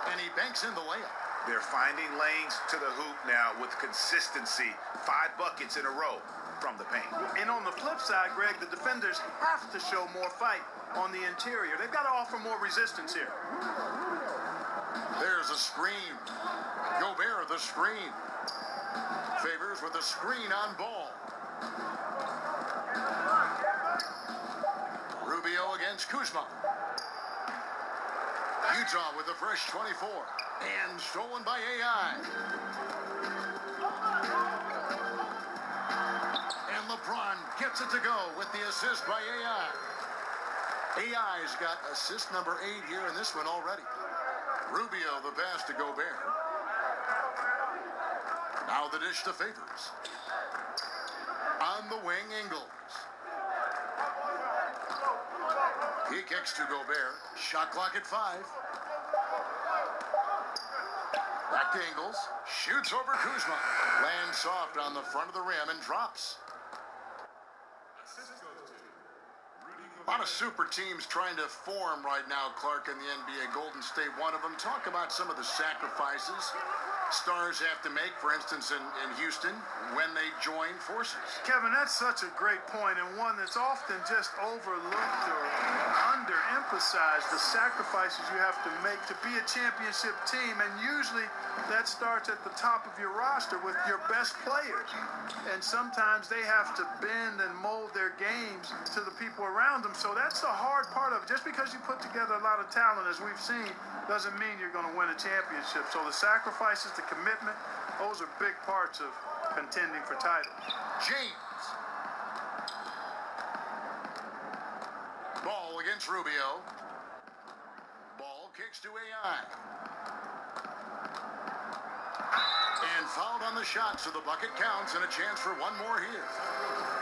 And he banks in the layup. They're finding lanes to the hoop now with consistency. 5 buckets in a row from the paint. And on the flip side, Greg, the defenders have to show more fight on the interior. They've got to offer more resistance here. There's a screen. Gobert the screen. Favors with a screen on ball. Rubio against Kuzma. Utah with a fresh 24. And stolen by AI. And LeBron gets it to go with the assist by AI. AI's got assist number 8 here in this one already. Rubio the pass to Gobert. Now the dish to Favors. On the wing, Ingles. He kicks to Gobert. Shot clock at 5. Back to Ingles. Shoots over Kuzma. Lands soft on the front of the rim and drops. A lot of super teams trying to form right now, Clark, in the NBA. Golden State, one of them. Talk about some of the sacrifices stars have to make, for instance, in Houston, when they join forces. Kevin, that's such a great point, and one that's often just overlooked or underemphasized, the sacrifices you have to make to be a championship team, and usually that starts at the top of your roster with your best players. And sometimes they have to bend and mold their games to the people around them, so that's the hard part of it. Just because you put together a lot of talent, as we've seen, doesn't mean you're going to win a championship. So the sacrifices, the commitment, those are big parts of contending for titles. James. Ball against Rubio. Ball kicks to AI. And fouled on the shot, so the bucket counts and a chance for one more here.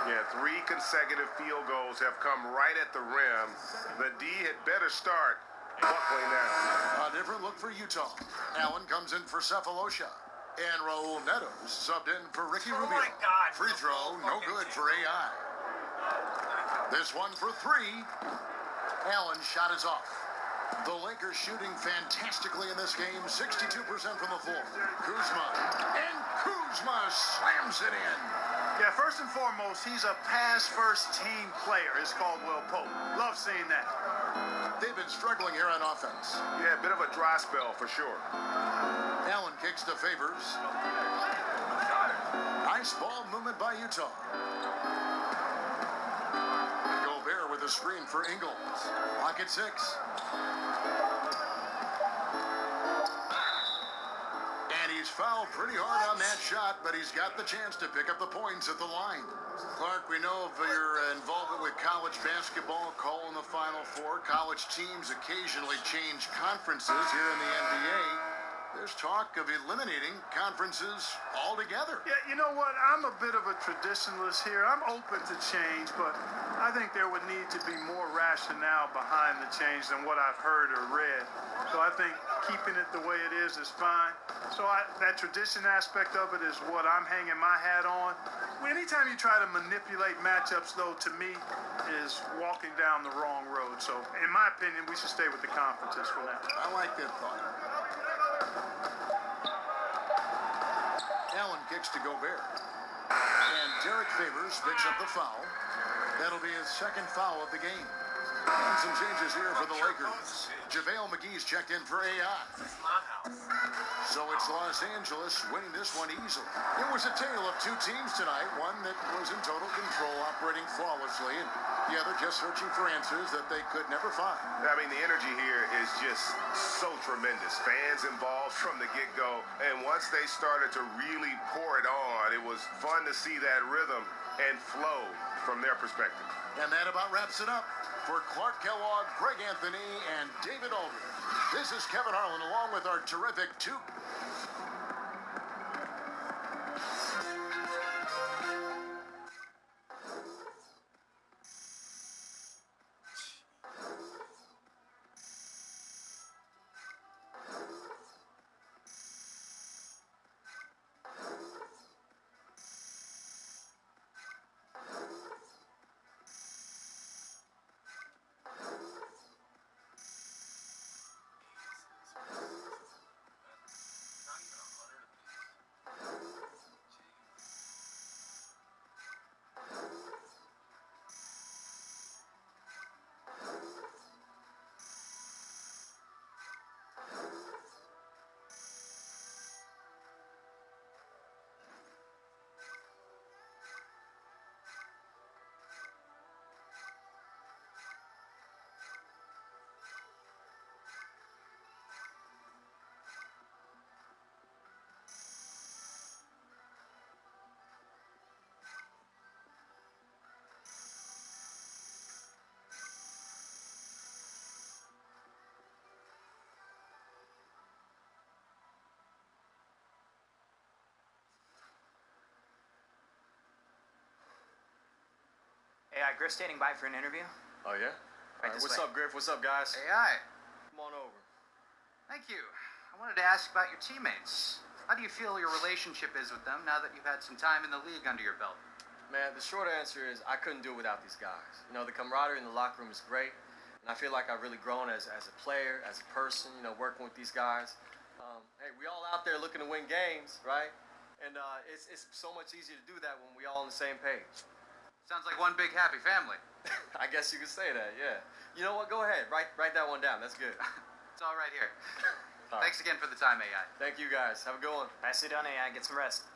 Yeah, 3 consecutive field goals have come right at the rim. The D had better start buckling now. A different look for Utah. Allen comes in for Cephalosha. And Raul Neto subbed in for Ricky Rubio. my God. Free throw, no good for AI. This one for 3. Allen's shot is off. The Lakers shooting fantastically in this game. 62% from the floor. Kuzma. And Kuzma slams it in. Yeah, first and foremost, he's a pass-first team player, is Caldwell Pope. Love seeing that. They've been struggling here on offense. Yeah, a bit of a dry spell for sure. Allen kicks to Favors. Nice ball movement by Utah. Gobert with a screen for Ingles. Pocket 6. And he's fouled pretty hard on that shot, but he's got the chance to pick up the points at the line. Clark, we know of your involvement with college basketball, calling the Final Four. College teams occasionally change conferences here in the NBA. There's talk of eliminating conferences altogether. Yeah, you know what? I'm a bit of a traditionalist here. I'm open to change, but I think there would need to be more rationale behind the change than what I've heard or read. So I think keeping it the way it is fine. So that tradition aspect of it is what I'm hanging my hat on. Anytime you try to manipulate matchups, though, to me, is walking down the wrong road. So, in my opinion, we should stay with the conferences for now. I like that thought. Allen kicks to Gobert. And Derek Favors picks up the foul. That'll be his second foul of the game. And some changes here for the Lakers. JaVale McGee's checked in for AI. So it's Los Angeles winning this one easily. It was a tale of two teams tonight, one that was in total control, operating flawlessly, and the other just searching for answers that they could never find. I mean, the energy here is just so tremendous. Fans involved from the get-go, and once they started to really pour it on, it was fun to see that rhythm and flow from their perspective. And that about wraps it up. For Clark Kellogg, Greg Anthony, and David Aldridge, this is Kevin Harlan along with our terrific two. AI, Griff standing by for an interview. Oh, yeah? Right this what's way. up, Griff? What's up, guys? AI, Come on over. thank you. I wanted to ask about your teammates. How do you feel your relationship is with them now that you've had some time in the league under your belt? Man, the short answer is I couldn't do it without these guys. You know, the camaraderie in the locker room is great, and I feel like I've really grown as a player, as a person, you know, working with these guys. Hey, we all out there looking to win games, right? And it's so much easier to do that when we all on the same page. Sounds like one big happy family. I guess you could say that, yeah. You know what? Go ahead. Write that one down. That's good. It's all right here. All right. Thanks again for the time, AI. Thank you, guys. Have a good one. Nicely done, AI. Get some rest.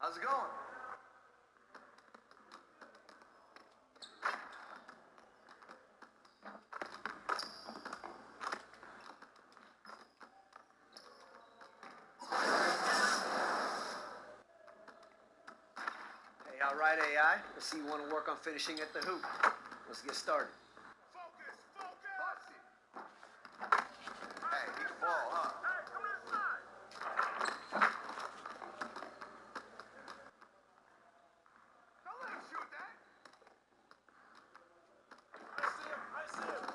How's it going? Hey, all right, AI. I see you want to work on finishing at the hoop. Let's get started. Focus, focus. Hey, he can ball, huh? Hey, come inside. Don't let him shoot that. I see him. I see him.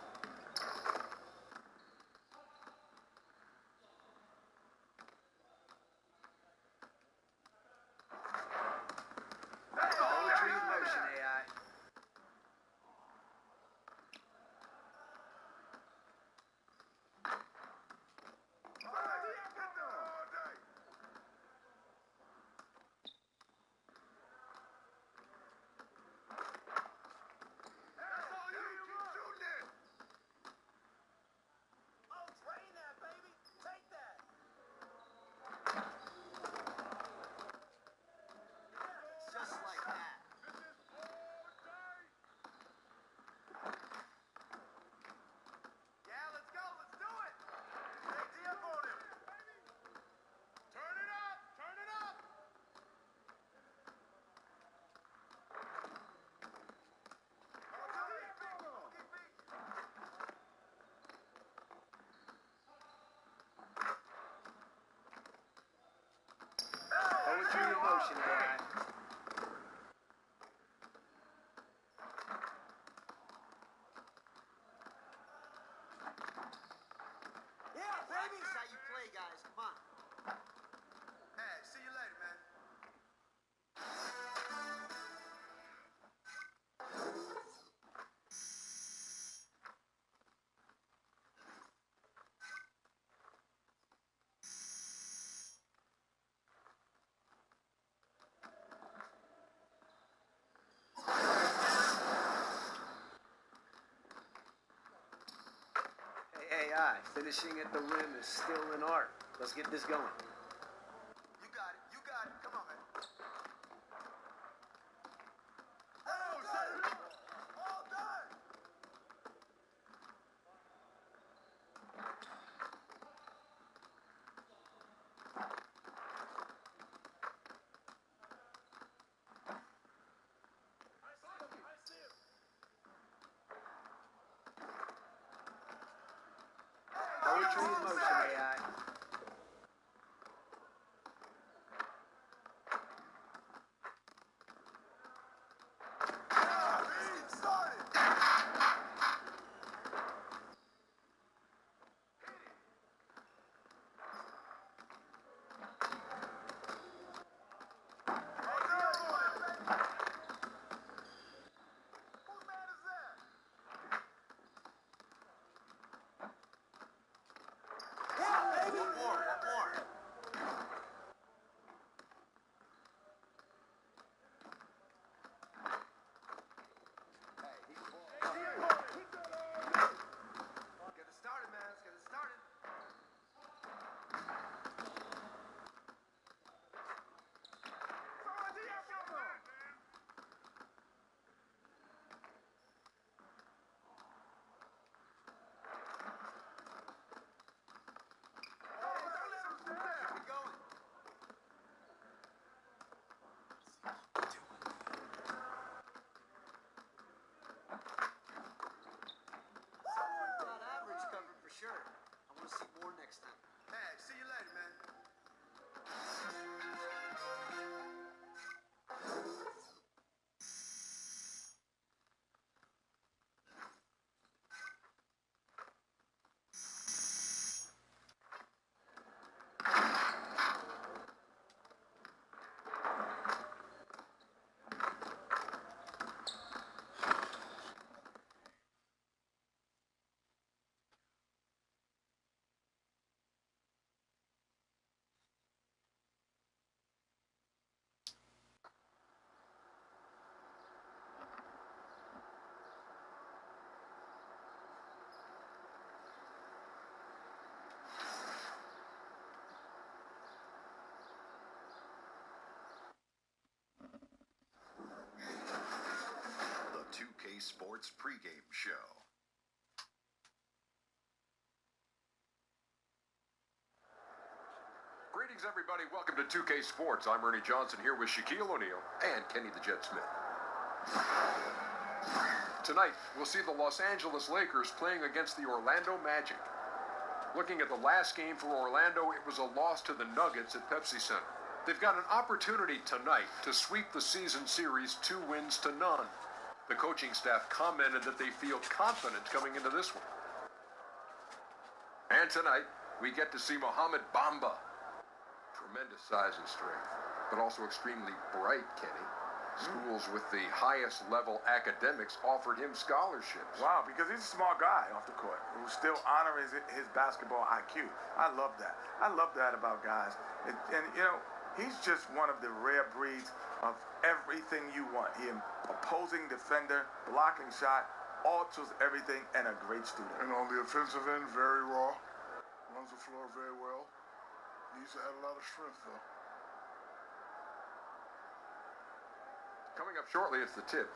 Poetry in motion, AI. Just like that. Yeah, let's go. Let's do it. Take the up on him. Turn it up. Turn it up. Poetry in motion, AI. Yeah, baby. That's how you play, guys. Come on. Hey, see you later, man. Hey, AI. Finishing at the rim is still an art. Let's get this going. You got it. You got it. Come on, man. All done. All done. Poetry in motion, AI. Yeah, Sports pregame show. Greetings, everybody. Welcome to 2K Sports. I'm Ernie Johnson here with Shaquille O'Neal and Kenny the Jet Smith. Tonight, we'll see the Los Angeles Lakers playing against the Orlando Magic. Looking at the last game for Orlando, it was a loss to the Nuggets at Pepsi Center. They've got an opportunity tonight to sweep the season series 2 wins to none. The coaching staff commented that they feel confident coming into this one. And tonight, we get to see Mohamed Bamba. Tremendous size and strength, but also extremely bright, Kenny. Schools with the highest level academics offered him scholarships. Wow, because he's a smart guy off the court who still honors his basketball IQ. I love that. I love that about guys. And you know, he's just one of the rare breeds of everything you want. He opposing defender, blocking shot, alters everything, and a great student. And on the offensive end, very raw. Runs the floor very well. Needs to add a lot of strength, though. Coming up shortly, it's the tip.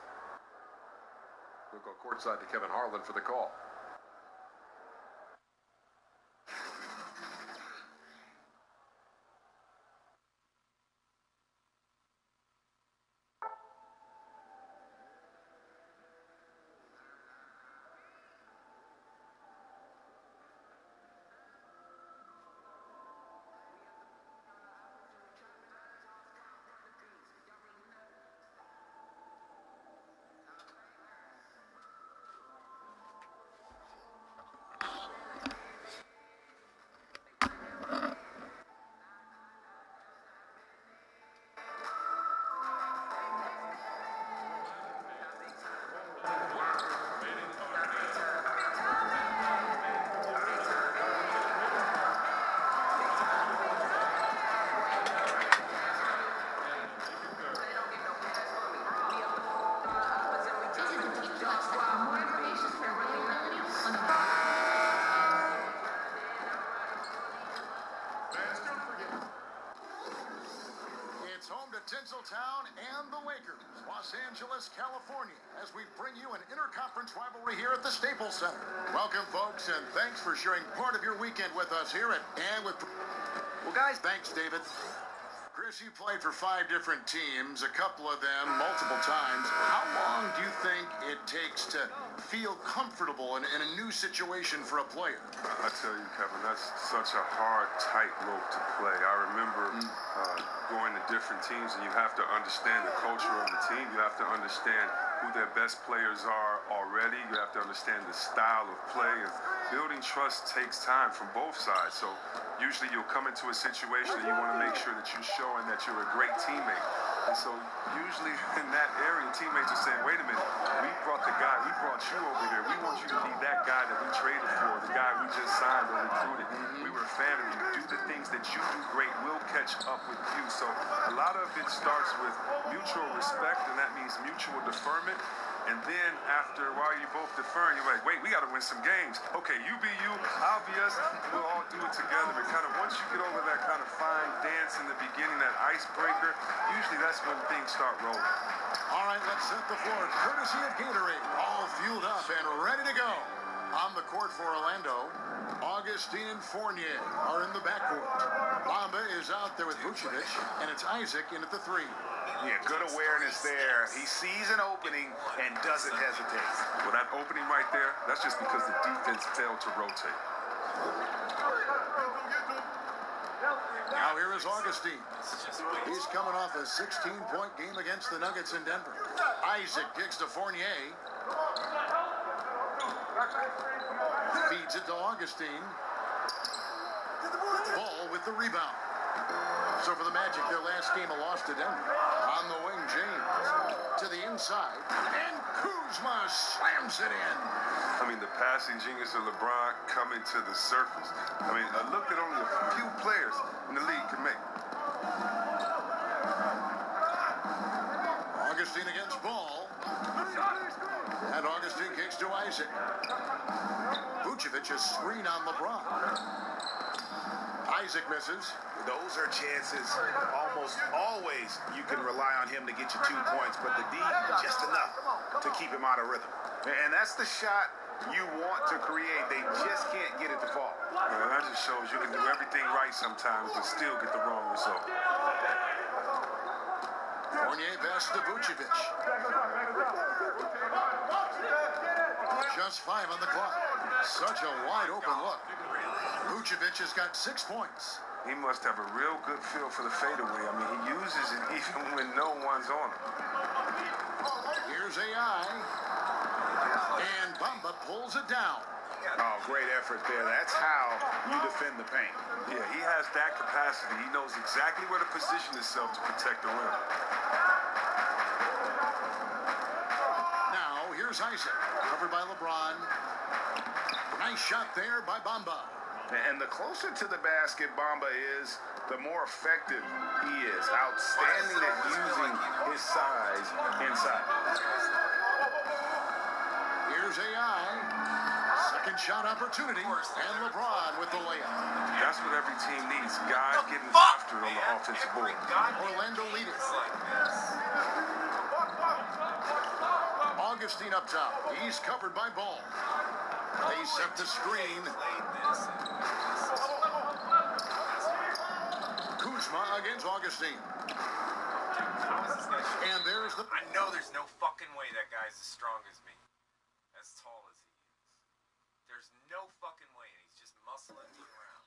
We'll go courtside to Kevin Harlan for the call. Tinseltown and the Lakers, Los Angeles, California, as we bring you an interconference rivalry here at the Staples Center. Welcome, folks, and thanks for sharing part of your weekend with us here at and with. Well, guys, thanks, David. Chris, you played for 5 different teams, a couple of them multiple times. How long do you think it takes to feel comfortable in a new situation for a player? I tell you, Kevin, that's such a hard tightrope to play. I remember going to different teams, and you have to understand the culture of the team. You have to understand who their best players are already. You have to understand the style of play. And building trust takes time from both sides. So usually you'll come into a situation and you want to make sure that you're showing that you're a great teammate. And so usually in that area, teammates are saying, wait a minute, we brought you over here. We want you to be that guy that we traded for, the guy we just signed or recruited. We were a fan of you. Do the things that you do great. We'll catch up with you. So a lot of it starts with mutual respect, and that means mutual deferment. And then after, while you're both deferring, you're like, wait, we got to win some games. Okay, you be you, I'll be us. We'll all do it together. And kind of once you get over that kind of fine dance in the beginning, that icebreaker, usually that's when things start rolling. All right, let's set the floor. Courtesy of Gatorade, all fueled up and ready to go. On the court for Orlando, Augustine and Fournier are in the backcourt. Bamba is out there with Vucevic, and it's Isaac in at the 3. Yeah, good awareness there. He sees an opening and doesn't hesitate. Well, that opening right there, that's just because the defense failed to rotate. Now here is Augustine. He's coming off a 16-point game against the Nuggets in Denver. Isaac kicks to Fournier. Feeds it to Augustine. Ball with the rebound. So for the Magic, their last game a loss to Denver. On the wing, James to the inside. And Kuzma slams it in. I mean, the passing genius of LeBron coming to the surface. I mean, a look that only a few players in the league can make. Augustine against Ball. And Augustine kicks to Isaac. Vucevic a screen on LeBron. Isaac misses. Those are chances almost always you can rely on him to get you 2 points, but the D, just enough to keep him out of rhythm. And that's the shot you want to create. They just can't get it to fall. Well, that just shows you can do everything right sometimes but still get the wrong result. Fournier passes to Vucevic. Just 5 on the clock. Such a wide open look. Vucevic has got 6 points. He must have a real good feel for the fadeaway. I mean, he uses it even when no one's on him. Here's AI. And Bamba pulls it down. Oh, great effort there. That's how you defend the paint. Yeah, he has that capacity. He knows exactly where to position himself to protect the rim. Now, here's Isaac. Covered by LeBron. Nice shot there by Bamba. And the closer to the basket Bamba is, the more effective he is. Outstanding at using his size inside. Here's AI. Second shot opportunity. And LeBron with the layup. That's what every team needs. Guys getting after it on the offensive board. Orlando leading. Augustine up top. He's covered by Ball. They set the screen. Kuzma against Augustine. And there's the... I know there's no fucking way that guy's as strong as me. As tall as he is. There's no fucking way, and he's just muscling me around.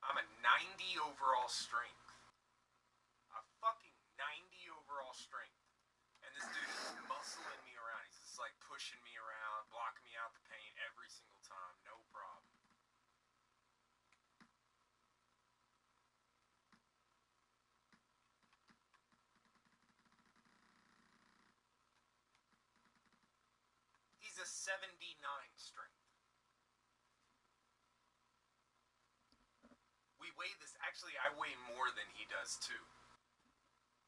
I'm a 90 overall strength. A fucking 90 overall strength. And this dude is muscling me around. He's just like pushing me around, blocking me out the paint every single time. No problem. He's a 79 strength. We weigh this. Actually, I weigh more than he does too.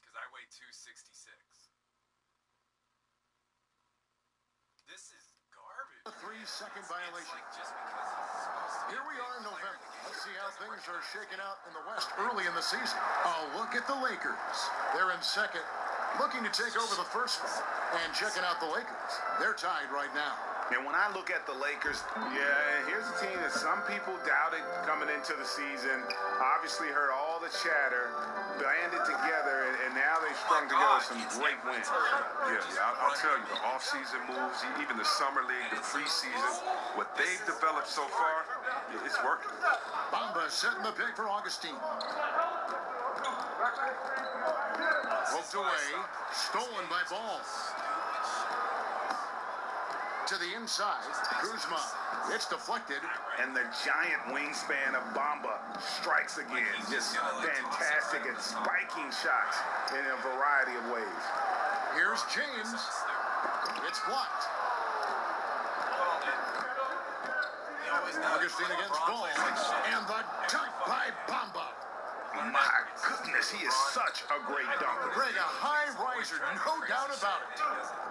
Because I weigh 266. This is garbage. A 3-second violation. Like just because he's supposed to. Here we are in November. Let's see how things are shaking out in the West early in the season. Oh, look at the Lakers. They're in second, looking to take over the first spot. And checking out the Lakers. They're tied right now. And when I look at the Lakers, yeah, here's a team that some people doubted coming into the season. Obviously heard all the chatter, banded together, and now they've strung together some great wins. Yeah, I'll tell you, the off-season moves, even the summer league, the preseason, what they've developed so far, it's working. Bamba setting the pick for Augustine. Poked away, stolen by Ball. To the inside, Kuzma. It's deflected. And the giant wingspan of Bamba strikes again. Just fantastic at spiking shots in a variety of ways. Here's James. It's blocked. Augustine against Ball. And the dunk by Bamba. My goodness, he is such a great dunker. Greg, a high riser, no doubt about it.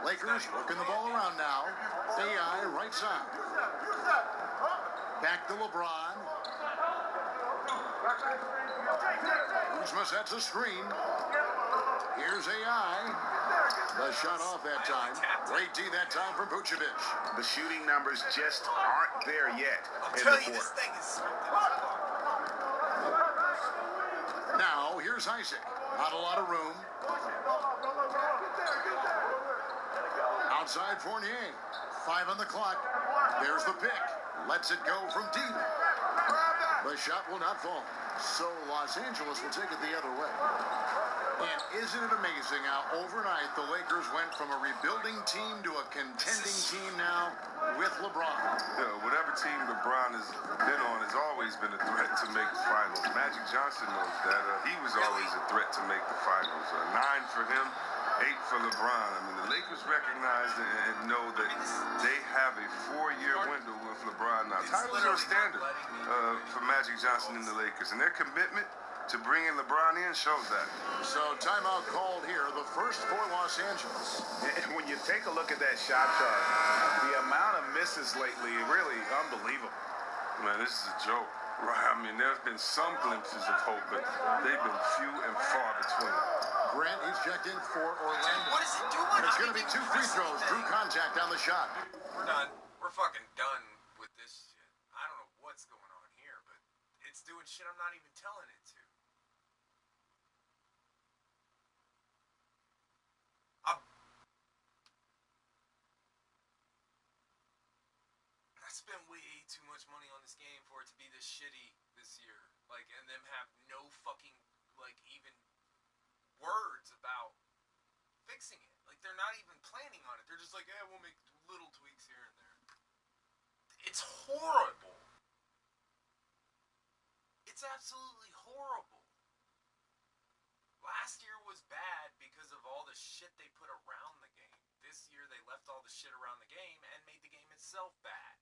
Lakers working the ball around now. AI right side. Back to LeBron. Kuzma sets the screen. Here's AI. The shot off that time. Great D that time from Vucevic. The shooting numbers just aren't there yet. I'm telling you, this thing is Now, here's Isaac. Not a lot of room. Outside Fournier. 5 on the clock. There's the pick. Lets it go from deep. The shot will not fall. So Los Angeles will take it the other way. And isn't it amazing how overnight the Lakers went from a rebuilding team to a contending team now with LeBron? Yeah, whatever team LeBron has been on has always been a threat to make the finals. Magic Johnson knows that. He was always a threat to make the finals. 9 for him, 8 for LeBron. I mean, the Lakers recognize and know that they have a 4-year window with LeBron now. Titles are a standard for Magic Johnson and the Lakers, and their commitment to bring in LeBron in shows that. So timeout called here, the first for Los Angeles. And when you take a look at that shot chart, the amount of misses lately, really unbelievable. Man, this is a joke, right? I mean, there's been some glimpses of hope, but they've been few and far between. Grant is checked in for Orlando. What is it doing? And it's going to be 2 free throws. Drew contact on the shot. We're done. We're fucking done with this shit. I don't know what's going on here, but it's doing shit I'm not even telling it to. I spent way too much money on this game for it to be this shitty this year. Like, and them have no fucking, like, even words about fixing it. Like, they're not even planning on it. They're just like, yeah, we'll make little tweaks here and there. It's horrible. It's absolutely horrible. Last year was bad because of all the shit they put around the game. This year they left all the shit around the game and made the game itself bad.